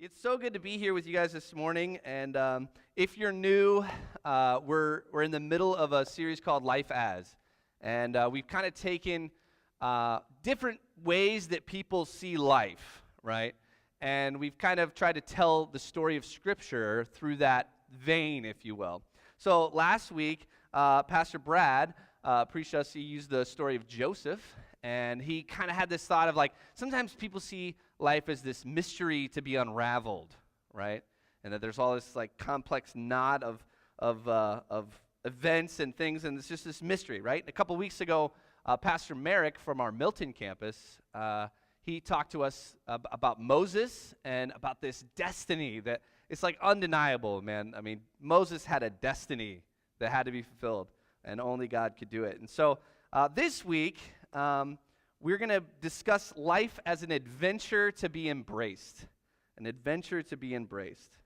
It's so good to be here with you guys this morning. And if you're new, we're in the middle of a series called Life As. And we've kind of taken different ways that people see life, right? And we've kind of tried to tell the story of Scripture through that vein, if you will. So last week, Pastor Brad preached us. He used the story of Joseph. And he kind of had this thought of like, sometimes people see life as this mystery to be unraveled, right? And that there's all this like complex knot of events and things, and it's just this mystery, right? A couple weeks ago, Pastor Merrick from our Milton campus, he talked to us about Moses and about this destiny that it's like undeniable, man. I mean, Moses had a destiny that had to be fulfilled, and only God could do it. And so this week, we're going to discuss life as an adventure to be embraced. An adventure to be embraced.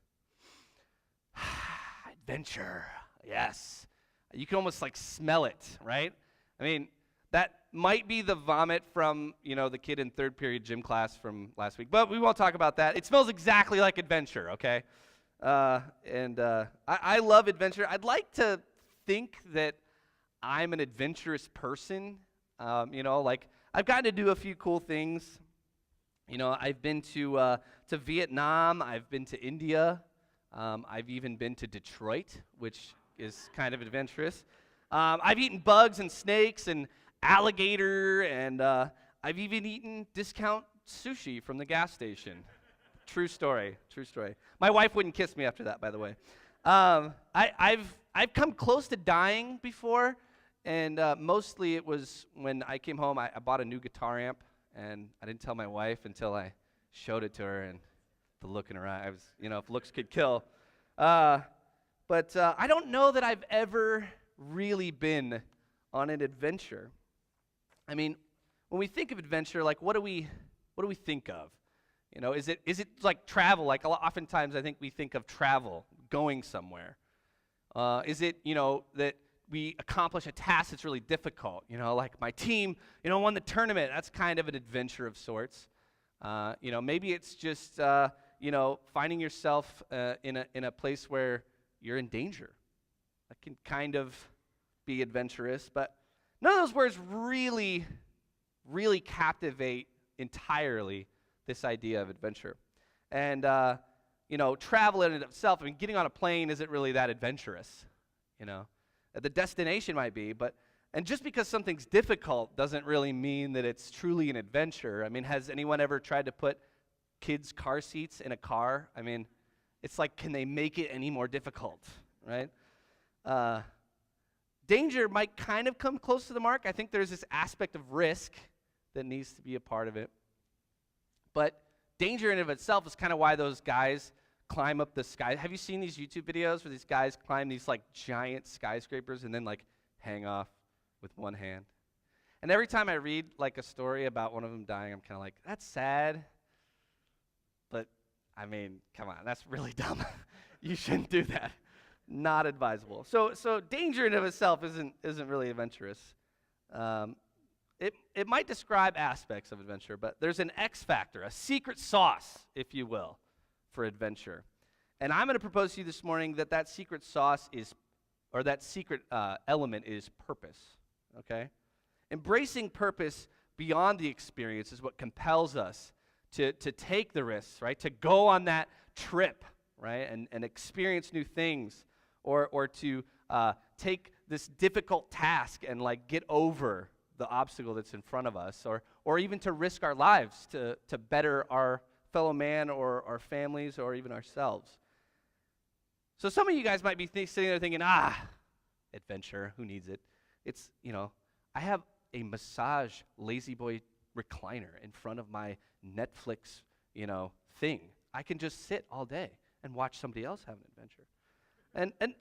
Adventure, yes. You can almost like smell it, right? I mean, that might be the vomit from, the kid in third period gym class from last week. But we won't talk about that. It smells exactly like adventure, okay? I love adventure. I'd like to think that I'm an adventurous person. I've gotten to do a few cool things. I've been to Vietnam. I've been to India. I've even been to Detroit, which is kind of adventurous. I've eaten bugs and snakes and alligator, and I've even eaten discount sushi from the gas station. True story. My wife wouldn't kiss me after that, by the way. I've come close to dying before. And mostly it was when I came home, I bought a new guitar amp, and I didn't tell my wife until I showed it to her, and the look in her eye, if looks could kill. But I don't know that I've ever really been on an adventure. I mean, when we think of adventure, like what do we think of? Is it like travel? Like oftentimes I think we think of travel, going somewhere. Is it, that we accomplish a task that's really difficult, like my team, won the tournament. That's kind of an adventure of sorts. Maybe it's just, finding yourself in a place where you're in danger. That can kind of be adventurous, but none of those words really, really captivate entirely this idea of adventure. And, travel in and of itself, getting on a plane isn't really that adventurous, The destination might be, and just because something's difficult doesn't really mean that it's truly an adventure. I mean, has anyone ever tried to put kids' car seats in a car? I mean, it's like, can they make it any more difficult, right? Danger might kind of come close to the mark. I think there's this aspect of risk that needs to be a part of it. But danger in and of itself is kind of why those guys climb up the sky. Have you seen these YouTube videos where these guys climb these like giant skyscrapers and then like hang off with one hand? And every time I read like a story about one of them dying, I'm kind of like, that's sad. But I mean, come on, that's really dumb. You shouldn't do that. Not advisable. So danger in and of itself isn't really adventurous. It might describe aspects of adventure, but there's an X factor, a secret sauce, if you will, for adventure. And I'm going to propose to you this morning that secret sauce that secret element is purpose, okay? Embracing purpose beyond the experience is what compels us to take the risks, right? To go on that trip, right? And experience new things, or to take this difficult task and like get over the obstacle that's in front of us, or even to risk our lives to better our fellow man or our families or even ourselves. So some of you guys might be sitting there thinking, adventure, who needs it? It's, I have a massage lazy boy recliner in front of my Netflix, thing. I can just sit all day and watch somebody else have an adventure. And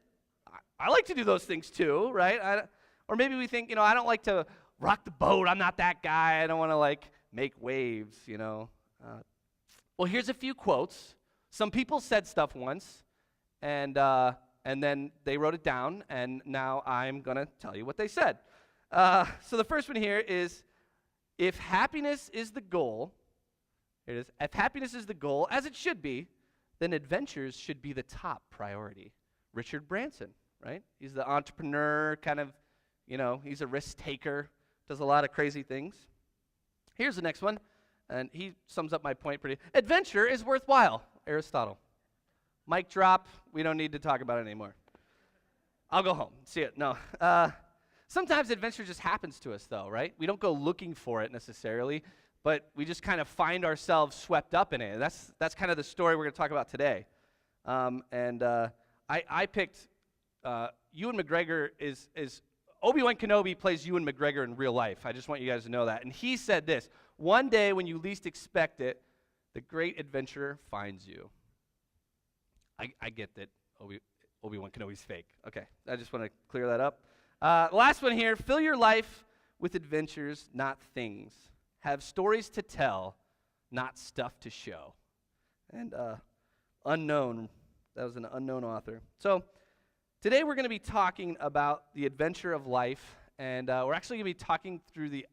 I like to do those things too, right? Or maybe we think, I don't like to rock the boat. I'm not that guy. I don't want to like make waves, Well, here's a few quotes. Some people said stuff once, and then they wrote it down, and now I'm going to tell you what they said. So the first one here is, if happiness is the goal, here it is, if happiness is the goal, as it should be, then adventures should be the top priority. Richard Branson, right? He's the entrepreneur, kind of, he's a risk taker, does a lot of crazy things. Here's the next one, and he sums up my point pretty. Adventure is worthwhile, Aristotle. Mic drop, we don't need to talk about it anymore. I'll go home, see it. No. Sometimes adventure just happens to us, though, right? We don't go looking for it necessarily, but we just kind of find ourselves swept up in it. And that's kind of the story we're going to talk about today. I picked Ewan McGregor is Obi-Wan Kenobi plays Ewan McGregor in real life. I just want you guys to know that. And he said this: one day when you least expect it, the great adventurer finds you. I get that Obi-Wan Kenobi's fake. Okay, I just want to clear that up. Last one here: fill your life with adventures, not things. Have stories to tell, not stuff to show. And unknown, that was an unknown author. So today we're going to be talking about the adventure of life, and we're actually going to be talking through the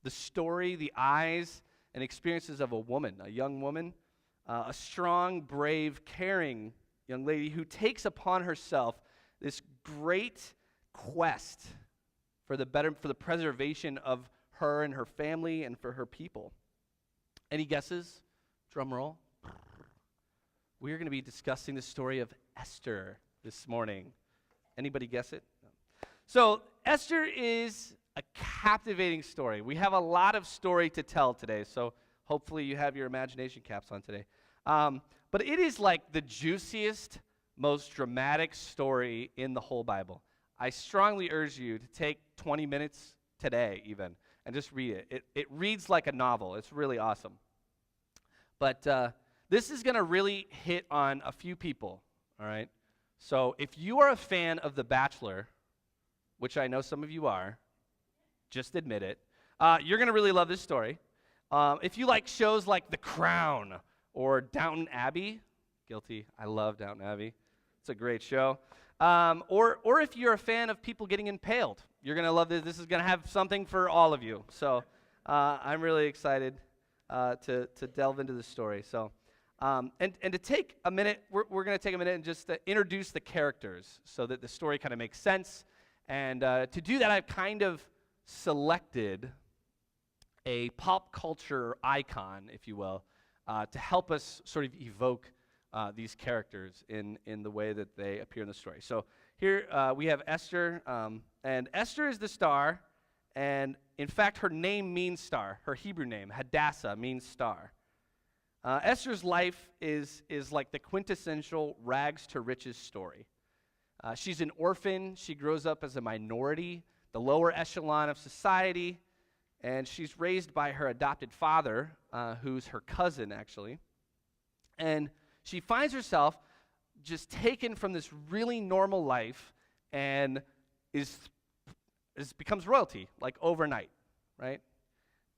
story, the eyes, and experiences of a woman, a young woman, a strong, brave, caring young lady who takes upon herself this great quest for the preservation of her and her family and for her people. Any guesses? Drum roll. We're going to be discussing the story of Esther this morning. Anybody guess it? No. So Esther is a captivating story. We have a lot of story to tell today, so hopefully you have your imagination caps on today. But it is like the juiciest, most dramatic story in the whole Bible. I strongly urge you to take 20 minutes today even and just read it. It reads like a novel. It's really awesome. But this is going to really hit on a few people, all right? So if you are a fan of The Bachelor, which I know some of you are, just admit it, you're going to really love this story. If you like shows like The Crown or Downton Abbey, guilty, I love Downton Abbey. It's a great show. Or if you're a fan of people getting impaled, you're going to love this. This is going to have something for all of you. So I'm really excited to delve into this story. So and to take a minute, we're going to take a minute and just introduce the characters so that the story kind of makes sense. And to do that, I've kind of selected a pop culture icon, if you will, to help us sort of evoke these characters in the way that they appear in the story. So here we have Esther, and Esther is the star, and in fact her name means star. Her Hebrew name, Hadassah, means star. Esther's life is like the quintessential rags to riches story. She's an orphan. She grows up as a minority, the lower echelon of society, and she's raised by her adopted father, who's her cousin actually, and she finds herself just taken from this really normal life and becomes royalty, like overnight, right?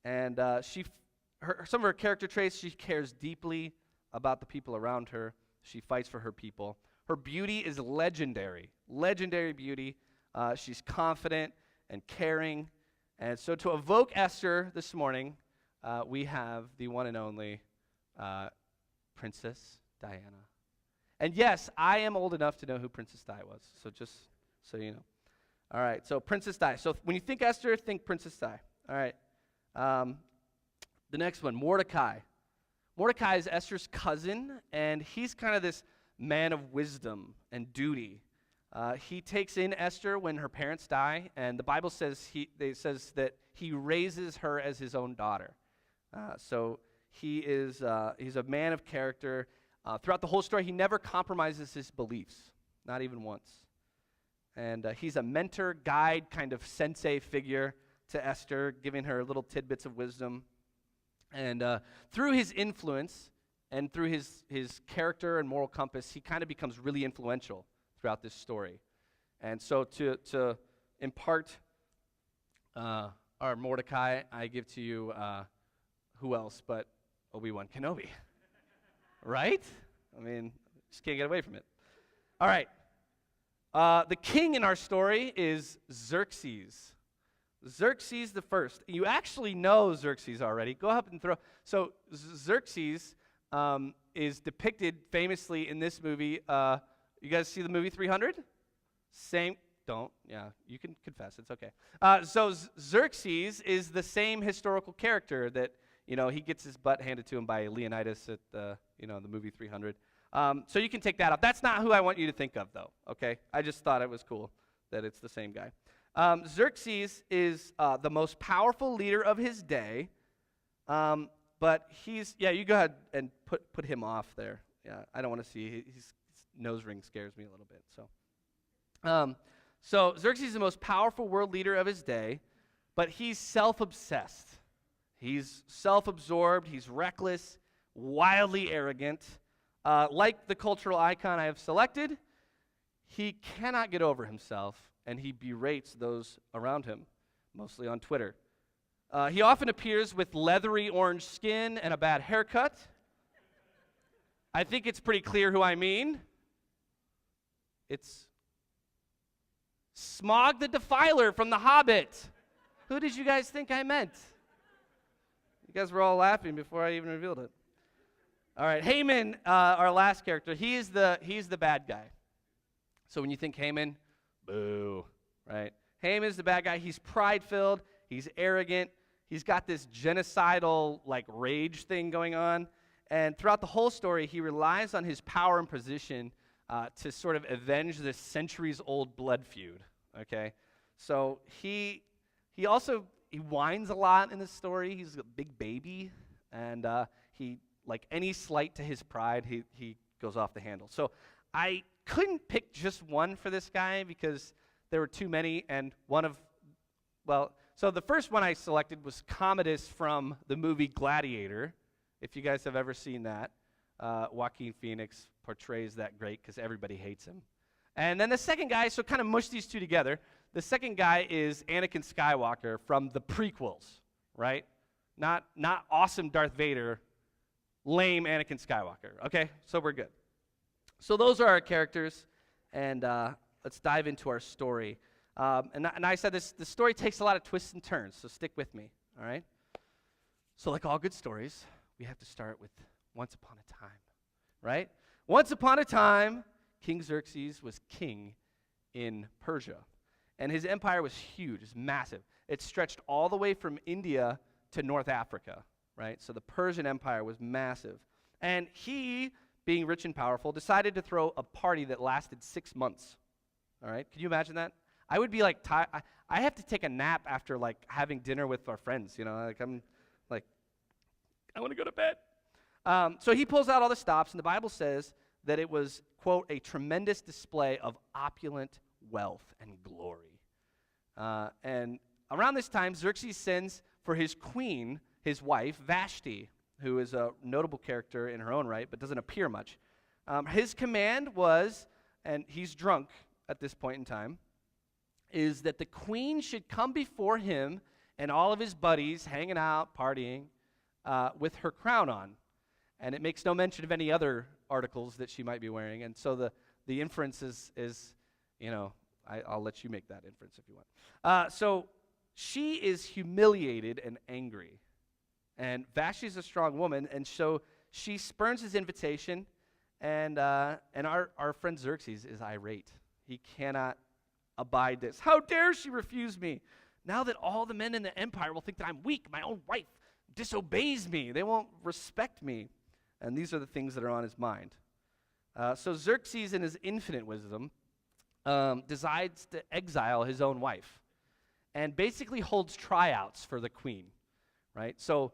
And some of her character traits: she cares deeply about the people around her. She fights for her people. Her beauty is legendary beauty. She's confident and caring. And so to evoke Esther this morning, we have the one and only Princess Diana. And yes, I am old enough to know who Princess Di was, so just so you know. All right, so Princess Di. So when you think Esther, think Princess Di. All right. The next one, Mordecai. Mordecai is Esther's cousin, and he's kind of this man of wisdom and duty. He takes in Esther when her parents die, and the Bible says that he raises her as his own daughter. So he's a man of character. Throughout the whole story, he never compromises his beliefs, not even once. And he's a mentor, guide, kind of sensei figure to Esther, giving her little tidbits of wisdom. And through his influence and through his character and moral compass, he kind of becomes really influential throughout this story. And so to impart our Mordecai, I give to you who else but Obi-Wan Kenobi. Right? I mean, just can't get away from it. All right. The king in our story is Xerxes. Xerxes the first. You actually know Xerxes already. Go up and throw. So Xerxes is depicted famously in this movie. You guys see the movie 300? Same. Don't. Yeah, you can confess. It's okay. So Xerxes is the same historical character that, he gets his butt handed to him by Leonidas at the movie 300. So you can take that out. That's not who I want you to think of, though, okay? I just thought it was cool that it's the same guy. Xerxes is the most powerful leader of his day, but you go ahead and put him off there. Yeah, I don't want to see. His nose ring scares me a little bit. So Xerxes is the most powerful world leader of his day, but he's self-obsessed. He's self-absorbed. He's reckless, wildly arrogant. Like the cultural icon I have selected, he cannot get over himself, and he berates those around him, mostly on Twitter. He often appears with leathery orange skin and a bad haircut. I think it's pretty clear who I mean. It's Smaug the Defiler from The Hobbit. Who did you guys think I meant? You guys were all laughing before I even revealed it. All right, Haman, our last character, he's the bad guy. So when you think Haman, boo, right? Haman is the bad guy. He's pride-filled. He's arrogant. He's got this genocidal, rage thing going on. And throughout the whole story, he relies on his power and position to sort of avenge this centuries-old blood feud, okay? So he whines a lot in this story. He's a big baby, and like any slight to his pride, he goes off the handle. So I couldn't pick just one for this guy because there were too many, and so the first one I selected was Commodus from the movie Gladiator, if you guys have ever seen that. Joaquin Phoenix portrays that great because everybody hates him. And then the second guy, so kind of mush these two together, the second guy is Anakin Skywalker from the prequels, right? Not awesome Darth Vader, lame Anakin Skywalker, okay? So we're good. So those are our characters, and let's dive into our story. And I said the story takes a lot of twists and turns, so stick with me, all right? So like all good stories, we have to start with once upon a time, right? Once upon a time, King Xerxes was king in Persia, and his empire was huge, it's massive. It stretched all the way from India to North Africa, right? So the Persian Empire was massive. And he, being rich and powerful, decided to throw a party that lasted 6 months, all right? Can you imagine that? I would be I have to take a nap after having dinner with our friends, I'm I want to go to bed. So he pulls out all the stops, and the Bible says that it was, quote, a tremendous display of opulent wealth and glory. And around this time, Xerxes sends for his queen, his wife, Vashti, who is a notable character in her own right, but doesn't appear much. His command was, and he's drunk at this point in time, is that the queen should come before him and all of his buddies hanging out, partying, with her crown on. And it makes no mention of any other articles that she might be wearing. And so the inference is I'll let you make that inference if you want. So she is humiliated and angry. And Vashti's a strong woman, and so she spurns his invitation, and our friend Xerxes is irate. He cannot abide this. How dare she refuse me? Now that all the men in the empire will think that I'm weak, my own wife disobeys me. They won't respect me. And these are the things that are on his mind. So Xerxes, in his infinite wisdom, decides to exile his own wife and basically holds tryouts for the queen, right? So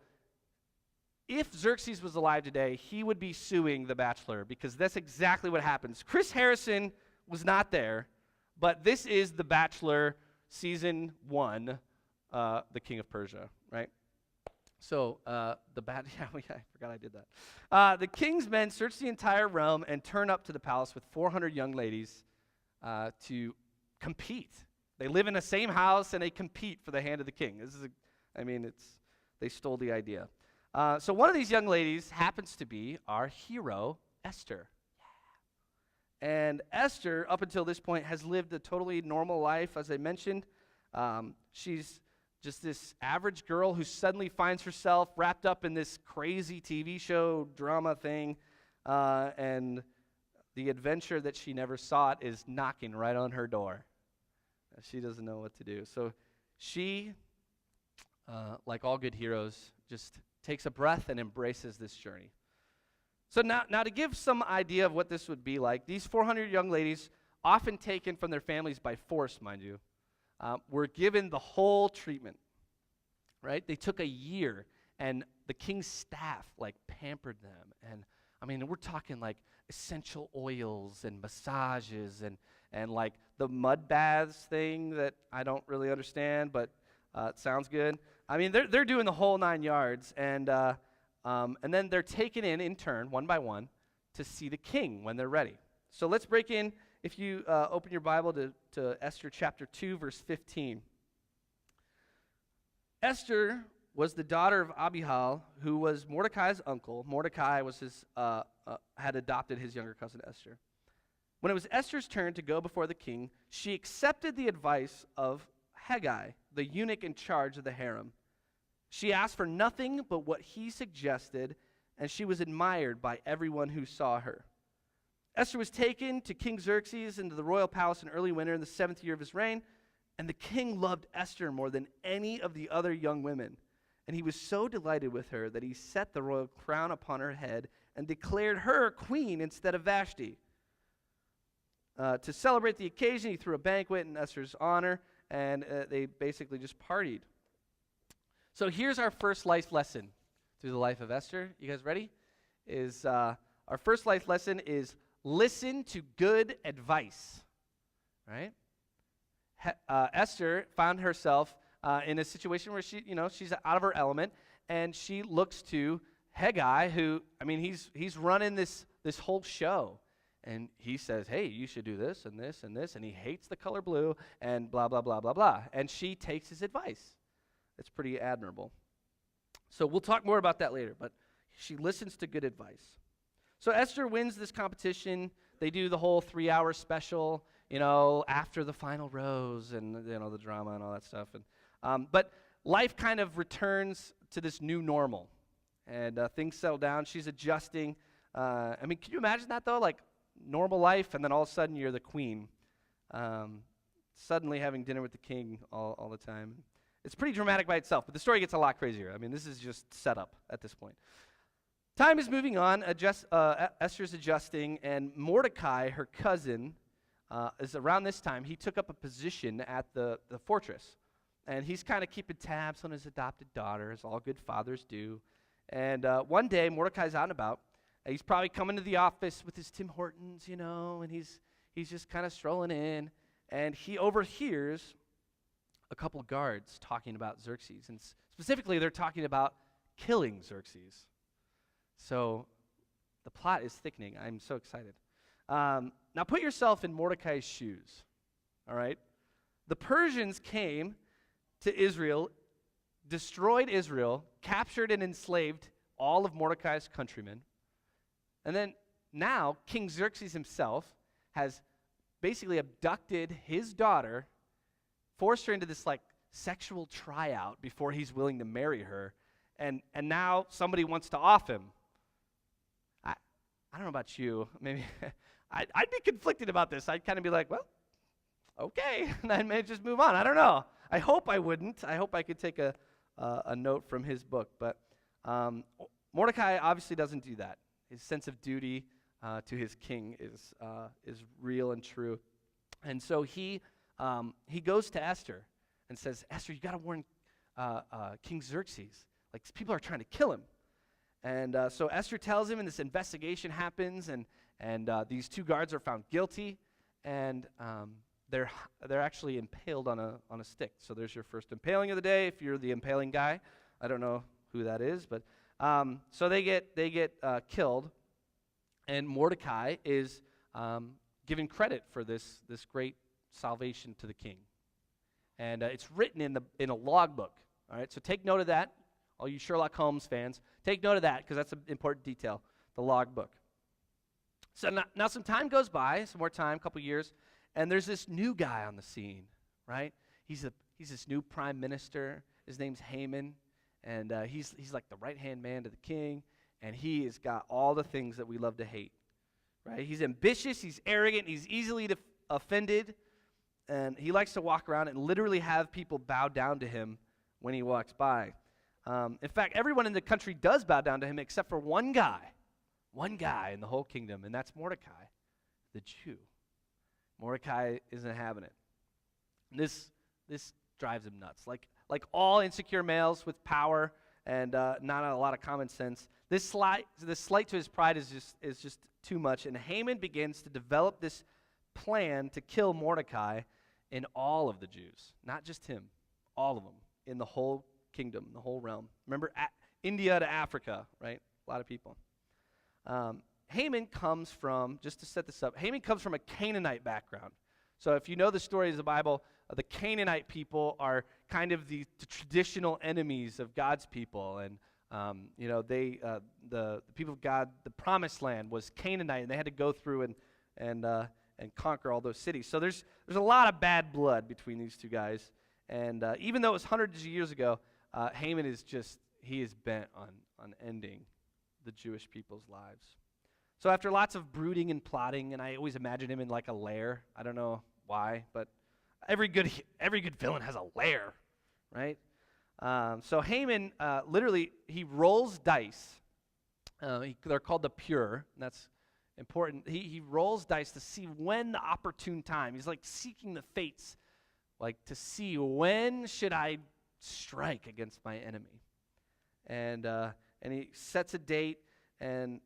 if Xerxes was alive today, he would be suing The Bachelor because that's exactly what happens. Chris Harrison was not there, but this is The Bachelor Season 1, The King of Persia, right? So I forgot I did that. The king's men search the entire realm and turn up to the palace with 400 young ladies to compete. They live in the same house and they compete for the hand of the king. They stole the idea. So one of these young ladies happens to be our hero, Esther. Yeah. And Esther, up until this point, has lived a totally normal life, as I mentioned. She's just this average girl who suddenly finds herself wrapped up in this crazy TV show drama thing, and the adventure that she never sought is knocking right on her door. She doesn't know what to do. So she, like all good heroes, just takes a breath and embraces this journey. So now to give some idea of what this would be like, these 400 young ladies, often taken from their families by force, mind you, were given the whole treatment, right? They took a year, and the king's staff, pampered them. And, we're talking, essential oils and massages and the mud baths thing that I don't really understand, but it sounds good. They're doing the whole 9 yards, and then they're taken in turn, one by one, to see the king when they're ready. So let's break in, if you open your Bible to Esther chapter 2, verse 15. Esther was the daughter of Abihail, who was Mordecai's uncle. Mordecai was had adopted his younger cousin Esther. When it was Esther's turn to go before the king, she accepted the advice of Haggai, the eunuch in charge of the harem. She asked for nothing but what he suggested, and she was admired by everyone who saw her. Esther was taken to King Xerxes into the royal palace in early winter in the 7th year of his reign, and the king loved Esther more than any of the other young women. And he was so delighted with her that he set the royal crown upon her head and declared her queen instead of Vashti. To celebrate the occasion, he threw a banquet in Esther's honor, and they basically just partied. So here's our first life lesson through the life of Esther. You guys ready? Our first life lesson is listen to good advice, right? Esther found herself in a situation where she's out of her element, and she looks to Haggai, who, he's running this whole show. And he says, hey, you should do this and this and this, and he hates the color blue and blah, blah, blah, blah, blah. And she takes his advice. It's pretty admirable. So we'll talk more about that later, but she listens to good advice. So Esther wins this competition. They do the whole 3-hour special, after the final rose and, the drama and all that stuff. But life kind of returns to this new normal, and things settle down. She's adjusting. Can you imagine that, though? Normal life, and then all of a sudden you're the queen. Suddenly having dinner with the king all the time. It's pretty dramatic by itself, but the story gets a lot crazier. This is just set up at this point. Time is moving on. Esther's adjusting, and Mordecai, her cousin, is around this time. He took up a position at the fortress, and he's kind of keeping tabs on his adopted daughter, as all good fathers do. And one day, Mordecai's out and about. He's probably coming to the office with his Tim Hortons, and he's just kind of strolling in, and he overhears a couple guards talking about Xerxes, and specifically they're talking about killing Xerxes. So the plot is thickening. I'm so excited. Now put yourself in Mordecai's shoes, all right? The Persians came to Israel, destroyed Israel, captured and enslaved all of Mordecai's countrymen, and then now King Xerxes himself has basically abducted his daughter, forced her into this sexual tryout before he's willing to marry her, and now somebody wants to off him. I don't know about you. Maybe I'd be conflicted about this. I'd kind of be like, well, okay, and I may just move on. I don't know. I hope I wouldn't. I hope I could take a note from his book. But Mordecai obviously doesn't do that. His sense of duty to his king is real and true. And so he goes to Esther and says, Esther, you got to warn King Xerxes. People are trying to kill him. And so Esther tells him, and this investigation happens, and these 2 guards are found guilty, and they're actually impaled on a stick. So there's your first impaling of the day. If you're the impaling guy, I don't know who that is, but so they get killed, and Mordecai is given credit for this great salvation to the king, and it's written in a logbook. All right, so take note of that, all you Sherlock Holmes fans. Take note of that because that's an important detail. The logbook. So now some time goes by, some more time, a couple years, and there's this new guy on the scene. Right? He's this new prime minister. His name's Haman, and he's like the right-hand man to the king, and he has got all the things that we love to hate, right? He's ambitious, he's arrogant, he's easily offended, and he likes to walk around and literally have people bow down to him when he walks by. In fact, everyone in the country does bow down to him except for one guy in the whole kingdom, and that's Mordecai, the Jew. Mordecai isn't having it. This drives him nuts. Like all insecure males with power and not a lot of common sense, this slight to his pride is just too much. And Haman begins to develop this plan to kill Mordecai in all of the Jews, not just him, all of them in the whole kingdom, the whole realm. Remember, India to Africa, right? A lot of people. Haman comes from, just to set this up, Haman comes from a Canaanite background. So if you know the stories of the Bible, the Canaanite people are kind of the traditional enemies of God's people. And, the people of God, the promised land was Canaanite, and they had to go through and conquer all those cities. So there's a lot of bad blood between these two guys. And even though it was hundreds of years ago, Haman is bent on ending the Jewish people's lives. So after lots of brooding and plotting, and I always imagine him in like a lair. I don't know why, but every good villain has a lair, right? So Haman, literally, he rolls dice. They're called the pure, and that's important. He rolls dice to see when the opportune time. He's like seeking the fates, like to see when should I strike against my enemy. And he sets a date, and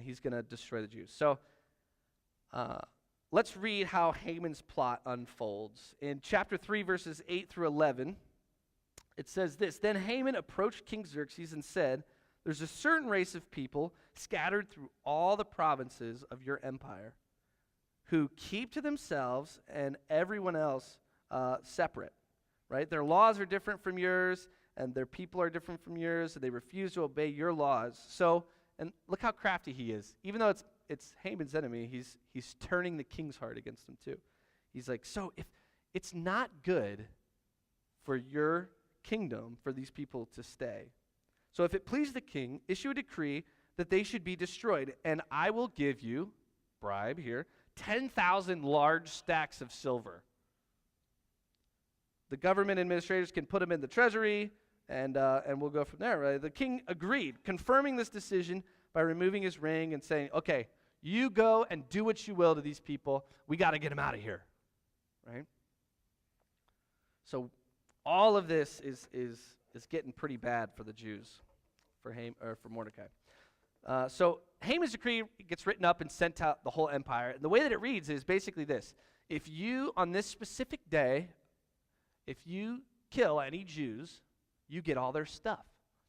he's going to destroy the Jews. So let's read how Haman's plot unfolds. In chapter 3, verses 8 through 11, it says this: Then Haman approached King Xerxes and said, "There's a certain race of people scattered through all the provinces of your empire who keep to themselves and everyone else separate." Right? Their laws are different from yours, and their people are different from yours, and they refuse to obey your laws. So, and look how crafty he is. Even though it's Haman's enemy, he's turning the king's heart against him too. He's like, so if it's not good for your kingdom for these people to stay, so if it please the king, issue a decree that they should be destroyed, and I will give you, bribe here, 10,000 large stacks of silver. The government administrators can put them in the treasury, and we'll go from there. Right? The king agreed, confirming this decision by removing his ring and saying, okay, you go and do what you will to these people. We got to get them out of here. Right? So all of this is getting pretty bad for the Jews, for Mordecai. So Haman's decree gets written up and sent out the whole empire. And the way that it reads is basically this: if you, on this specific day, if you kill any Jews, you get all their stuff,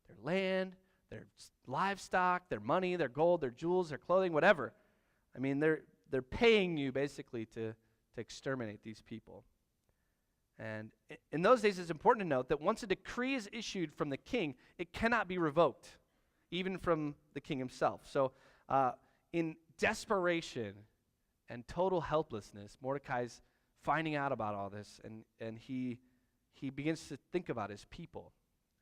their land, their livestock, their money, their gold, their jewels, their clothing, whatever. I mean, they're paying you basically to exterminate these people. And in those days, it's important to note that once a decree is issued from the king, it cannot be revoked, even from the king himself. So in desperation and total helplessness, Mordecai's finding out about all this, and he begins to think about his people.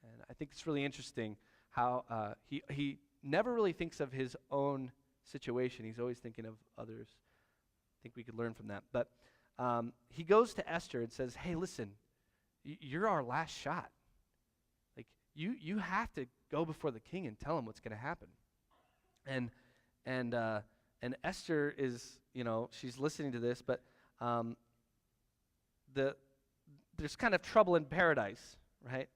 And I think it's really interesting how he never really thinks of his own situation. He's always thinking of others. I think we could learn from that. But he goes to Esther and says, hey, listen, you're our last shot. Like, you have to go before the king and tell him what's going to happen. And Esther is, she's listening to this, but there's kind of trouble in paradise, right?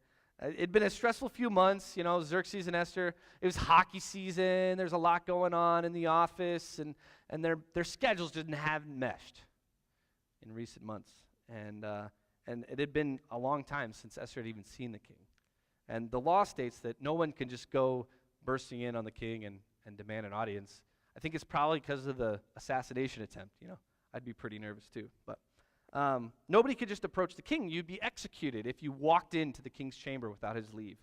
It'd been a stressful few months, Xerxes and Esther. It was hockey season. There's a lot going on in the office, and their schedules didn't have meshed in recent months. And it had been a long time since Esther had even seen the king. And the law states that no one can just go bursting in on the king and demand an audience. I think it's probably because of the assassination attempt, I'd be pretty nervous too, but nobody could just approach the king. You'd be executed if you walked into the king's chamber without his leave.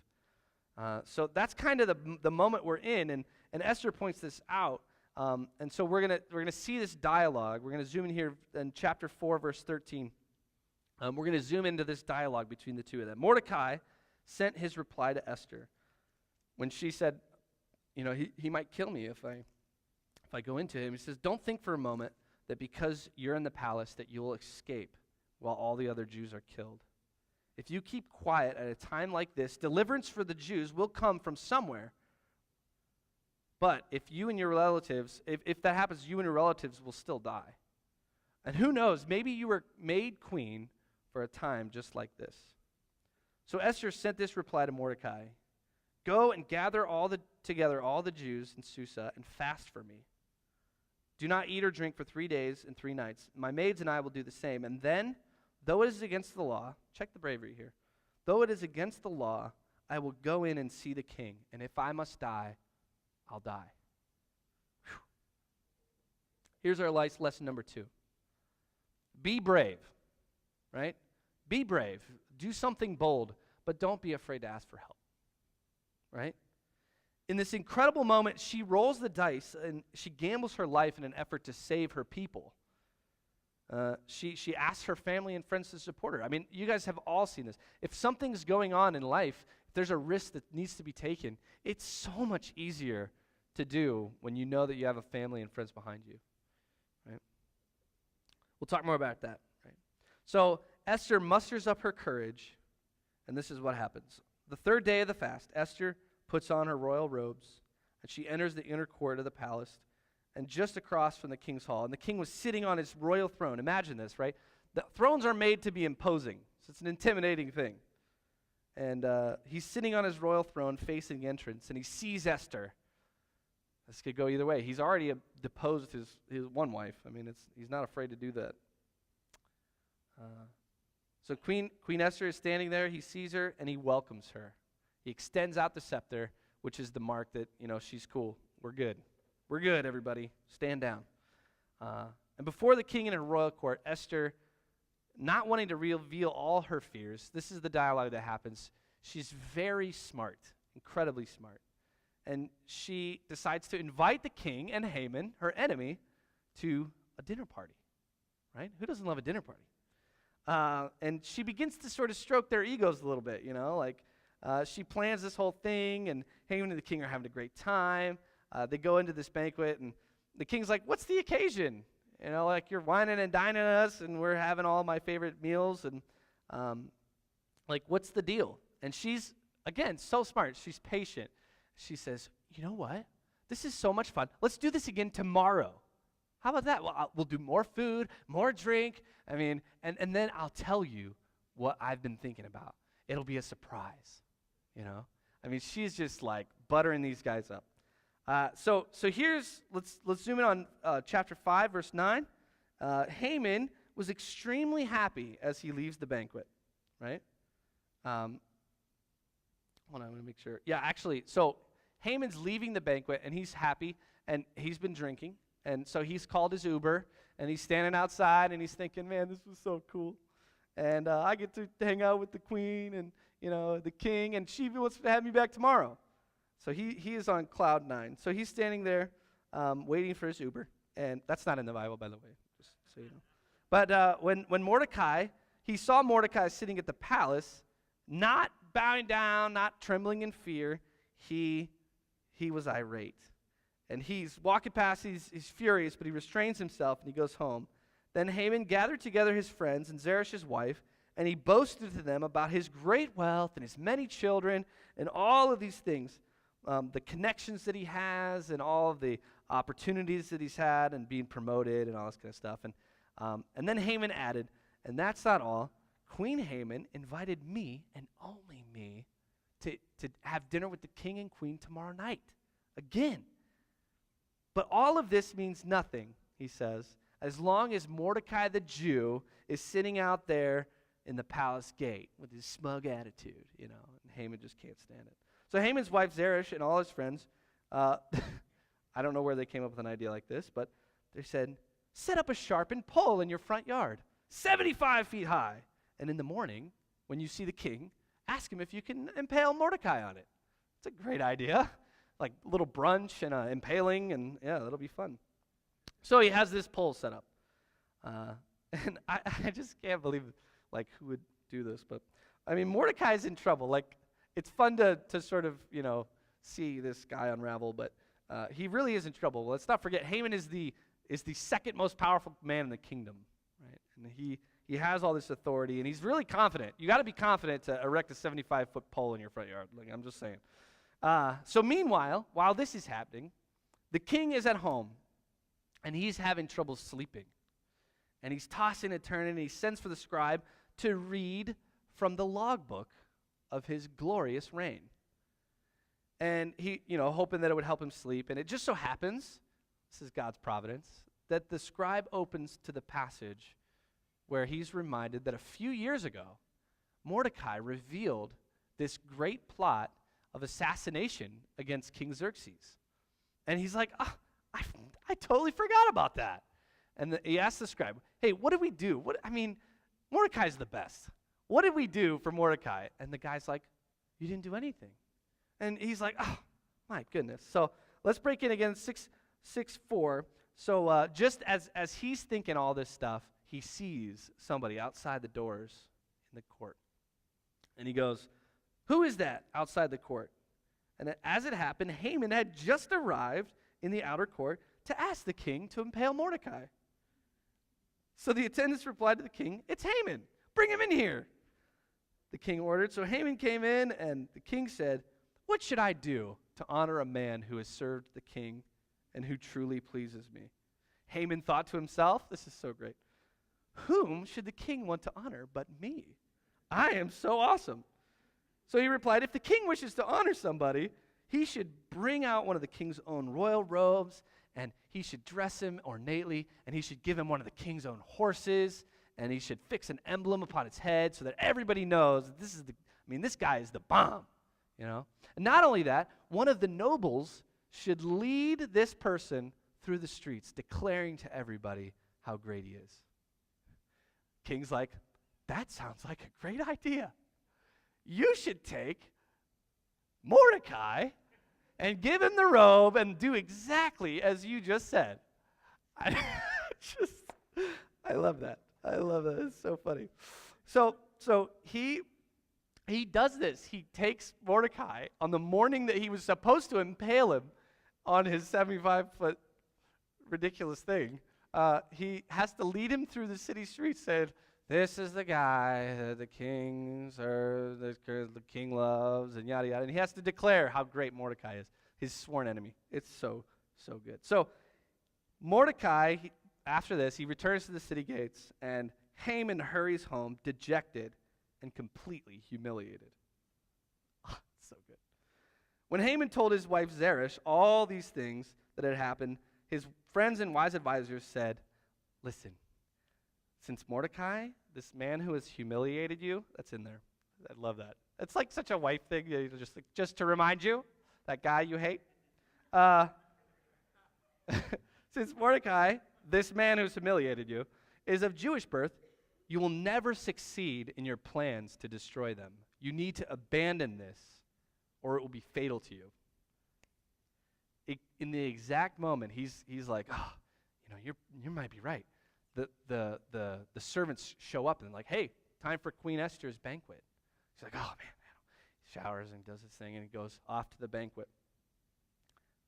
So that's kind of the moment we're in, and Esther points this out. And so we're gonna see this dialogue. We're gonna zoom in here in chapter 4, verse 13. We're gonna zoom into this dialogue between the two of them. Mordecai sent his reply to Esther when she said, he might kill me if I go into him. He says, don't think for a moment that because you're in the palace that you'll escape while all the other Jews are killed. If you keep quiet at a time like this, deliverance for the Jews will come from somewhere. But if you and your relatives, if that happens, you and your relatives will still die. And who knows, maybe you were made queen for a time just like this. So Esther sent this reply to Mordecai, go and gather together all the Jews in Susa and fast for me. Do not eat or drink for 3 days and 3 nights. My maids and I will do the same. And then, though it is against the law, check the bravery here, though it is against the law, I will go in and see the king. And if I must die, I'll die. Whew. Here's our lesson number 2. Be brave, right? Be brave. Do something bold, but don't be afraid to ask for help, right? In this incredible moment, she rolls the dice and she gambles her life in an effort to save her people. She asks her family and friends to support her. I mean, you guys have all seen this. If something's going on in life, if there's a risk that needs to be taken, it's so much easier to do when you know that you have a family and friends behind you, right? We'll talk more about that, right? So Esther musters up her courage, and this is what happens. The 3rd day of the fast, Esther puts on her royal robes, and she enters the inner court of the palace, and just across from the king's hall. And the king was sitting on his royal throne. Imagine this, right? The thrones are made to be imposing, so it's an intimidating thing. And he's sitting on his royal throne facing the entrance, and he sees Esther. This could go either way. He's already deposed his one wife. I mean, he's not afraid to do that. So Queen Esther is standing there. He sees her, and he welcomes her. He extends out the scepter, which is the mark that, she's cool. We're good. We're good, everybody. Stand down. And before the king in her royal court, Esther, not wanting to reveal all her fears, this is the dialogue that happens. She's very smart, incredibly smart. And she decides to invite the king and Haman, her enemy, to a dinner party, right? Who doesn't love a dinner party? And she begins to sort of stroke their egos a little bit, she plans this whole thing, and Haman and the king are having a great time. They go into this banquet, and the king's like, what's the occasion? You're whining and dining us, and we're having all my favorite meals, and what's the deal? And she's, again, so smart. She's patient. She says, you know what? This is so much fun. Let's do this again tomorrow. How about that? Well, we'll do more food, more drink. I mean, and then I'll tell you what I've been thinking about. It'll be a surprise, I mean, she's just like buttering these guys up. So here's, let's zoom in on chapter 5, verse 9. Haman was extremely happy as he leaves the banquet, right? Hold on, I'm going to make sure. Yeah, actually, so Haman's leaving the banquet, and he's happy, and he's been drinking, and so he's called his Uber, and he's standing outside, and he's thinking, man, this was so cool. And I get to hang out with the queen and, the king, and she wants to have me back tomorrow. So he is on cloud 9. So he's standing there waiting for his Uber. And that's not in the Bible, by the way, just so you know. But when Mordecai, he saw Mordecai sitting at the palace, not bowing down, not trembling in fear, he was irate. And he's walking past, he's furious, but he restrains himself and he goes home. Then Haman gathered together his friends and Zeresh's wife, and he boasted to them about his great wealth and his many children and all of these things, the connections that he has and all of the opportunities that he's had and being promoted and all this kind of stuff. And then Haman added, and that's not all. Queen Haman invited me, and only me, to have dinner with the king and queen tomorrow night. Again. But all of this means nothing, he says, as long as Mordecai the Jew is sitting out there in the palace gate with his smug attitude, and Haman just can't stand it. So Haman's wife Zeresh and all his friends, I don't know where they came up with an idea like this, but they said, set up a sharpened pole in your front yard, 75 feet high, and in the morning, when you see the king, ask him if you can impale Mordecai on it. It's a great idea. Like a little brunch and impaling, and yeah, that'll be fun. So he has this pole set up. And I just can't believe, who would do this. But, I mean, Mordecai's in trouble. it's fun to sort of, see this guy unravel, but he really is in trouble. Let's not forget, Haman is the second most powerful man in the kingdom, right? And he has all this authority, and he's really confident. You got to be confident to erect a 75-foot pole in your front yard. Like, I'm just saying. So meanwhile, while this is happening, the king is at home, and he's having trouble sleeping. And he's tossing and turning, and he sends for the scribe to read from the logbook of his glorious reign. And he, hoping that it would help him sleep. And it just so happens, this is God's providence, that the scribe opens to the passage where he's reminded that a few years ago, Mordecai revealed this great plot of assassination against King Xerxes. And he's like, I totally forgot about that. And he asked the scribe, hey, what did we do? Mordecai's the best. What did we do for Mordecai? And the guy's like, you didn't do anything. And he's like, oh, my goodness. So let's break in again, 6:4. So just as he's thinking all this stuff, he sees somebody outside the doors in the court. And he goes, who is that outside the court? And as it happened, Haman had just arrived in the outer court to ask the king to impale Mordecai. So the attendants replied to the king, it's Haman. Bring him in here. The king ordered. So Haman came in, and the king said, what should I do to honor a man who has served the king and who truly pleases me? Haman thought to himself, this is so great, whom should the king want to honor but me? I am so awesome. So he replied, if the king wishes to honor somebody, he should bring out one of the king's own royal robes, and he should dress him ornately, and he should give him one of the king's own horses, and he should fix an emblem upon his head so that everybody knows that this guy is the bomb, And not only that, one of the nobles should lead this person through the streets, declaring to everybody how great he is. King's like, that sounds like a great idea. You should take Mordecai and give him the robe and do exactly as you just said. I love that. I love that. It's so funny. So he does this. He takes Mordecai on the morning that he was supposed to impale him on his 75-foot ridiculous thing. He has to lead him through the city streets saying, this is the guy that the king loves, and yada, yada. And he has to declare how great Mordecai is, his sworn enemy. It's so good. So Mordecai, after this, he returns to the city gates, and Haman hurries home, dejected and completely humiliated. So good. When Haman told his wife Zeresh all these things that had happened, his friends and wise advisors said, listen, since Mordecai, this man who has humiliated you, that's in there. I love that. It's like such a wife thing, just to remind you, that guy you hate. Since Mordecai, this man who's humiliated you, is of Jewish birth, you will never succeed in your plans to destroy them. You need to abandon this, or it will be fatal to you. In the exact moment, he's like, you might be right. The servants show up and like, hey, time for Queen Esther's banquet. He's like, oh man, he showers and does his thing, and he goes off to the banquet.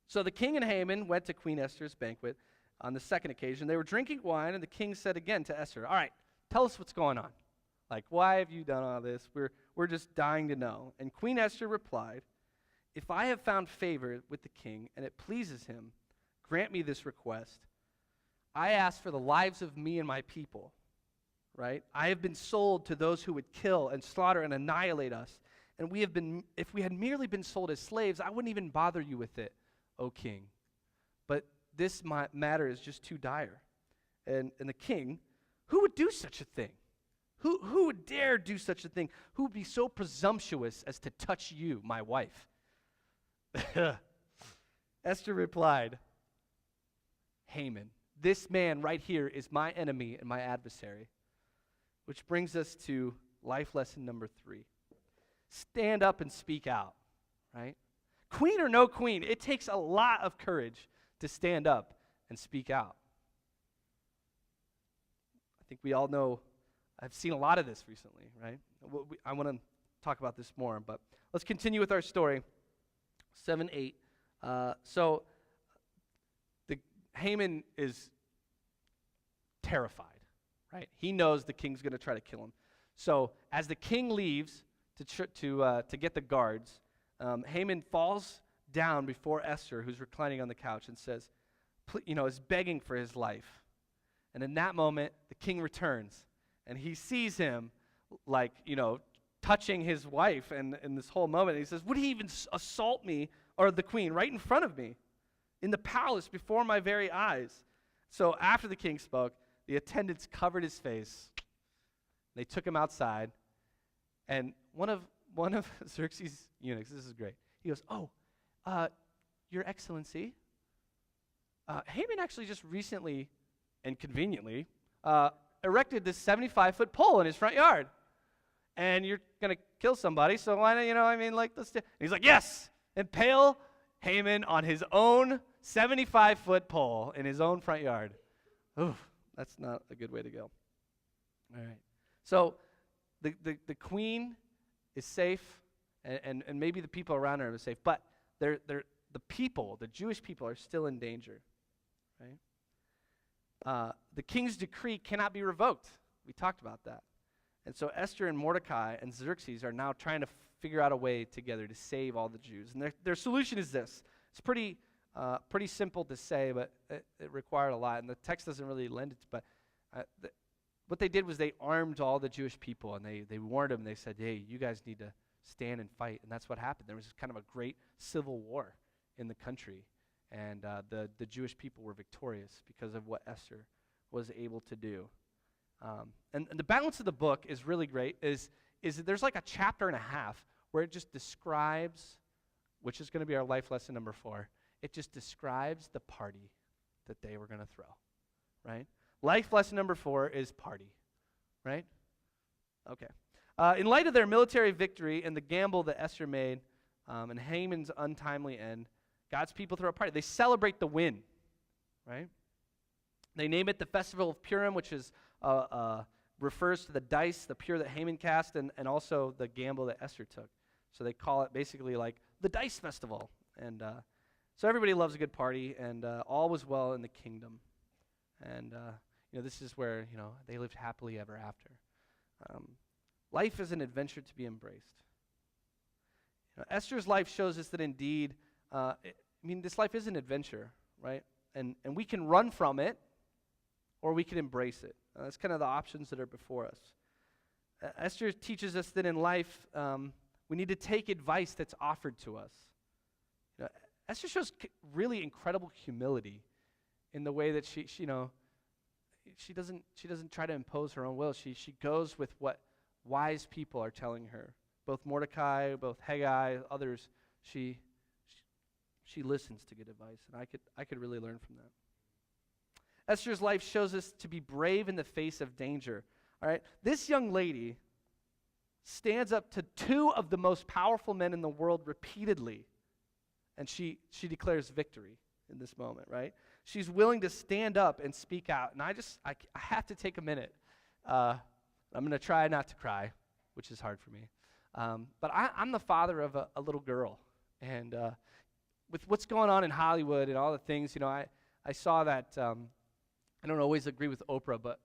So the king and Haman went to Queen Esther's banquet on the second occasion. They were drinking wine, and the king said again to Esther, all right, tell us what's going on. Like, why have you done all this? We're just dying to know. And Queen Esther replied, if I have found favor with the king and it pleases him, grant me this request. I ask for the lives of me and my people, right? I have been sold to those who would kill and slaughter and annihilate us. And if we had merely been sold as slaves, I wouldn't even bother you with it, O king. But this matter is just too dire. And the king, who would do such a thing? Who would dare do such a thing? Who would be so presumptuous as to touch you, my wife? Esther replied, Haman, this man right here is my enemy and my adversary. Which brings us to life lesson number 3. Stand up and speak out, right? Queen or no queen, it takes a lot of courage to stand up and speak out. I think we all know, I've seen a lot of this recently, right? I want to talk about this more, but let's continue with our story. 7:8. So Haman is terrified, right? He knows the king's going to try to kill him. So as the king leaves to get the guards, Haman falls down before Esther, who's reclining on the couch, and says, is begging for his life. And in that moment, the king returns, and he sees him, touching his wife, and in this whole moment, he says, would he even assault me, or the queen, right in front of me, in the palace, before my very eyes? So after the king spoke, the attendants covered his face. They took him outside, and one of Xerxes' eunuchs, this is great, he goes, Your Excellency, Haman actually just recently and conveniently erected this 75-foot pole in his front yard. And you're going to kill somebody, so why don't, let's do. And he's like, yes, impale Haman on his own 75-foot pole in his own front yard. Oof, that's not a good way to go. All right. So the queen is safe, and maybe the people around her are safe, but the Jewish people are still in danger, right? The king's decree cannot be revoked. We talked about that. And so Esther and Mordecai and Xerxes are now trying to figure out a way together to save all the Jews. And their solution is this. It's pretty simple to say, but it required a lot. And the text doesn't really lend it to, but what they did was they armed all the Jewish people, and they warned them. They said, hey, you guys need to stand and fight. And that's what happened. There was kind of a great civil war in the country. And the Jewish people were victorious because of what Esther was able to do. And the balance of the book is really great, is that there's like a chapter and a half where it just describes, which is going to be our life lesson number 4, it just describes the party that they were going to throw, right? Life lesson number 4 is party, right? Okay. In light of their military victory and the gamble that Esther made and Haman's untimely end, God's people throw a party. They celebrate the win, right? They name it the Festival of Purim, which is refers to the dice, the pure that Haman cast, and also the gamble that Esther took. So they call it basically like the Dice Festival. And so everybody loves a good party, and all was well in the kingdom. And this is where they lived happily ever after. Life is an adventure to be embraced. Esther's life shows us that indeed, this life is an adventure, right? And we can run from it, or we can embrace it. That's kind of the options that are before us. Esther teaches us that in life, we need to take advice that's offered to us. Esther shows really incredible humility in the way that she doesn't try to impose her own will. She goes with what wise people are telling her. Both Mordecai, both Haggai, others. She listens to good advice, and I could really learn from that. Esther's life shows us to be brave in the face of danger. All right, this young lady stands up to 2 of the most powerful men in the world repeatedly, and she declares victory in this moment. Right, she's willing to stand up and speak out, and I have to take a minute. I'm going to try not to cry, which is hard for me, but I'm the father of a little girl, and with what's going on in Hollywood and all the things, I saw that. I don't always agree with Oprah, but,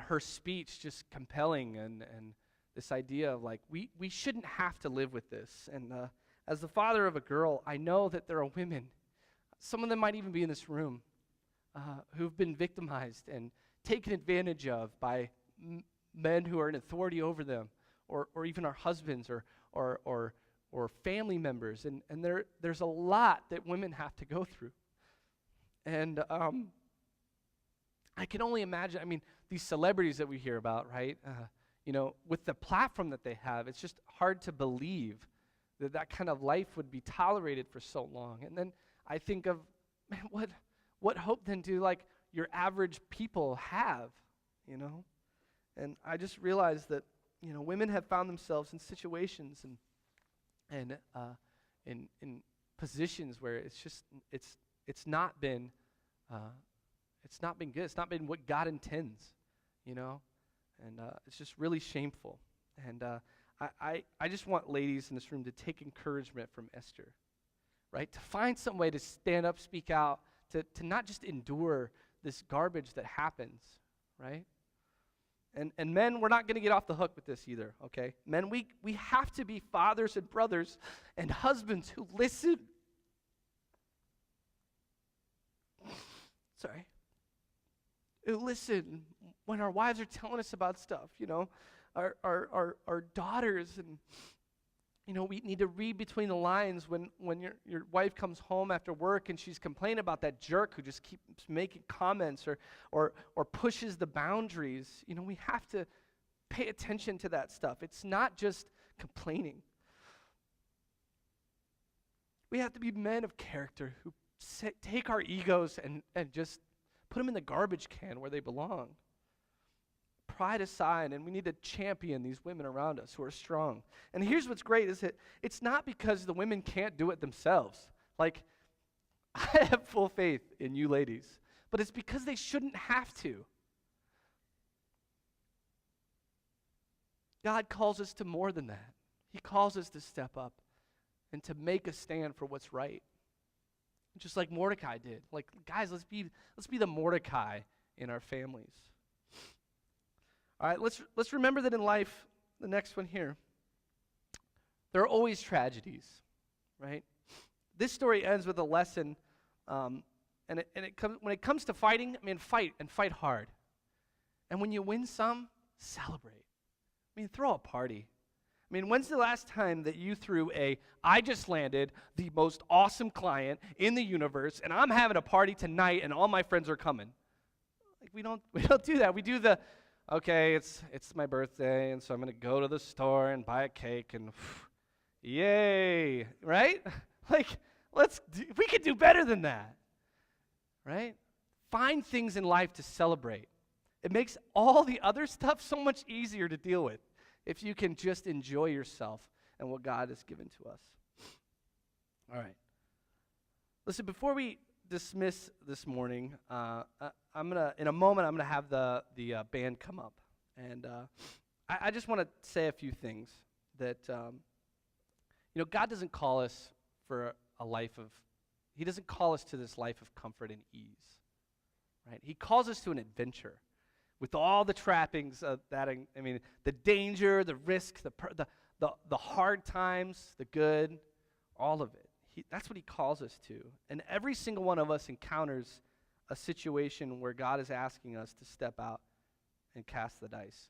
her speech just compelling, and this idea of, we shouldn't have to live with this. And as the father of a girl, I know that there are women, some of them might even be in this room, who've been victimized and taken advantage of by men who are in authority over them, or even our husbands or family members. And there's a lot that women have to go through. And I can only imagine, these celebrities that we hear about, right? With the platform that they have, it's just hard to believe that kind of life would be tolerated for so long. And then I think of, man, what hope then do your average people have, And I just realized that, women have found themselves in situations and in positions where it's not been good. It's not been what God intends, And it's just really shameful. And I just want ladies in this room to take encouragement from Esther, right? To find some way to stand up, speak out, to not just endure this garbage that happens, right? And men, we're not going to get off the hook with this either, okay? Men, we have to be fathers and brothers and husbands who listen. Sorry. Who listen when our wives are telling us about stuff, our daughters, and we need to read between the lines when your wife comes home after work and she's complaining about that jerk who just keeps making comments or pushes the boundaries. We have to pay attention to that stuff. It's not just complaining. We have to be men of character who take our egos and just put them in the garbage can where they belong. Pride aside, and we need to champion these women around us who are strong. And here's what's great is that it's not because the women can't do it themselves. Like, I have full faith in you ladies, but it's because they shouldn't have to. God calls us to more than that. He calls us to step up and to make a stand for what's right. Just like Mordecai did. Like, guys, let's be the Mordecai in our families. All right, let's remember that in life, the next one here, there are always tragedies, right? This story ends with a lesson, when it comes to fighting, fight and fight hard. And when you win some, celebrate. Throw a party. When's the last time that you threw I just landed the most awesome client in the universe, and I'm having a party tonight, and all my friends are coming? Like, we don't do that. We do okay, it's my birthday, and so I'm going to go to the store and buy a cake, and yay, right? Like, we could do better than that, right? Find things in life to celebrate. It makes all the other stuff so much easier to deal with if you can just enjoy yourself and what God has given to us. All right. Listen, before we dismiss this morning, in a moment I'm gonna have the band come up, and I just want to say a few things that God doesn't call us for a life of. He doesn't call us to this life of comfort and ease, right? He calls us to an adventure with all the trappings of that. The danger, the risk, the hard times, the good, all of it. That's what he calls us to. And every single one of us encounters a situation where God is asking us to step out and cast the dice.